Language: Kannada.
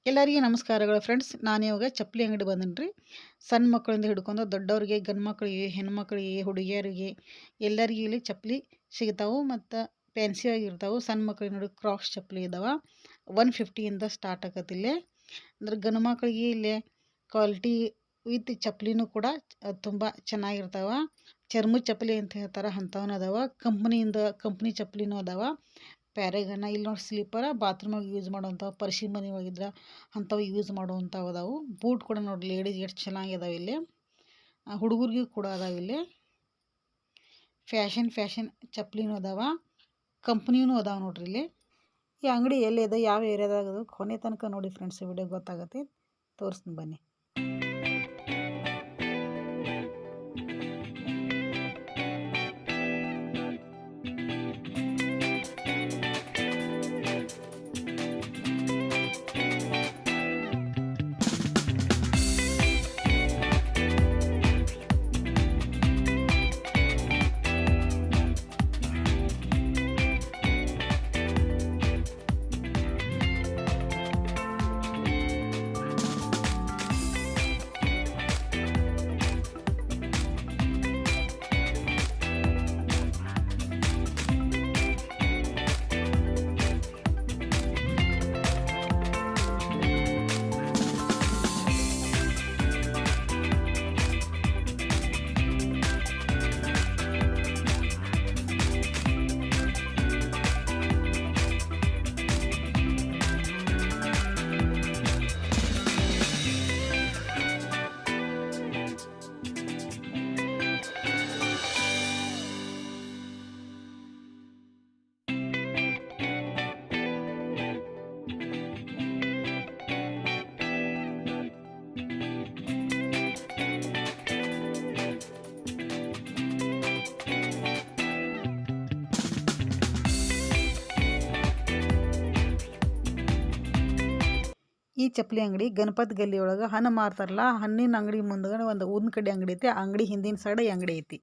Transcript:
ಎಲ್ಲರಿಗೆ ನಮಸ್ಕಾರಗಳು ಫ್ರೆಂಡ್ಸ್. ನಾನು ಇವಾಗ ಚಪ್ಪಲಿ ಅಂಗಡಿ ಬಂದೀನಿ. ಸಣ್ಣ ಮಕ್ಕಳಿಂದ ಹಿಡ್ಕೊಂಡು ದೊಡ್ಡವ್ರಿಗೆ, ಗಂಡು ಮಕ್ಕಳಿಗೆ, ಹೆಣ್ಮಕ್ಳಿಗೆ, ಹುಡುಗಿಯರಿಗೆ ಎಲ್ಲರಿಗೂ ಇಲ್ಲಿ ಚಪ್ಪಲಿ ಸಿಗ್ತಾವೆ ಮತ್ತು ಫ್ಯಾನ್ಸಿ ಆಗಿರ್ತಾವೆ. ಸಣ್ಣ ಮಕ್ಕಳಿಗೆ ನೋಡಿ ಕ್ರಾಕ್ಸ್ ಚಪ್ಪಲಿ ಇದ್ದಾವೆ. 150 ಇಂದ ಸ್ಟಾರ್ಟ್ ಆಗತ್ತೆ ಇಲ್ಲೇ. ಅಂದ್ರೆ ಗಂಡು ಮಕ್ಕಳಿಗೆ ಇಲ್ಲೇ ಕ್ವಾಲಿಟಿ ವಿತ್ ಚಪ್ಪಲಿನೂ ಕೂಡ ತುಂಬ ಚೆನ್ನಾಗಿರ್ತಾವೆ. ಚರ್ಮದ ಚಪ್ಪಲಿ ಅಂತ ಹೇಳ್ತಾರೆ, ಅಂಥವೂ ಅದಾವೆ. ಕಂಪ್ನಿ ಚಪ್ಪಲಿನೂ ಅದಾವೆ. ಪ್ಯಾರಗನ ಇಲ್ಲಿ ನೋಡಿ ಸ್ಲೀಪರ ಬಾತ್ರೂಮಾಗ ಯೂಸ್ ಮಾಡುವಂಥವು, ಪರ್ಶಿ ಮನೆ ಒಳಗಿದ್ರೆ ಅಂಥವು ಯೂಸ್ ಮಾಡುವಂಥವು ಅದಾವೆ. ಬೂಟ್ ಕೂಡ ನೋಡಿ ಲೇಡೀಸ್ ಎಷ್ಟು ಚೆನ್ನಾಗಿದಾವೆ ಇಲ್ಲಿ. ಹುಡುಗರಿಗೂ ಕೂಡ ಅದಾವೆ ಇಲ್ಲಿ. ಫ್ಯಾಷನ್ ಚಪ್ಪಲಿನೂ ಅದಾವೆ, ಕಂಪ್ನಿನೂ ಅದಾವೆ ನೋಡ್ರಿ ಇಲ್ಲಿ. ಈ ಅಂಗಡಿ ಎಲ್ಲಿದೆ, ಯಾವ ಏರಿಯಾದಾಗ ಕೊನೆ ತನಕ ನೋಡಿ ಫ್ರೆಂಡ್ಸ್, ವಿಡಿಯೋ ಗೊತ್ತಾಗುತ್ತೆ. ತೋರಿಸ್ತೀನಿ ಬನ್ನಿ. ಈ ಚಪ್ಪಲಿ ಅಂಗಡಿ ಗಣಪತಿ ಗಲ್ಲಿ ಒಳಗೆ ಹಣ್ಣು ಮಾರ್ತಾರಲ್ಲ, ಹಣ್ಣಿನ ಅಂಗಡಿ ಮುಂದ್ಗಡೆ ಒಂದು ಊದಿನ ಕಡ್ಡಿ ಅಂಗಡಿ ಐತಿ. ಆ ಅಂಗಡಿ ಹಿಂದಿನ ಸೈಡ್ ಈ ಅಂಗಡಿ ಐತಿ.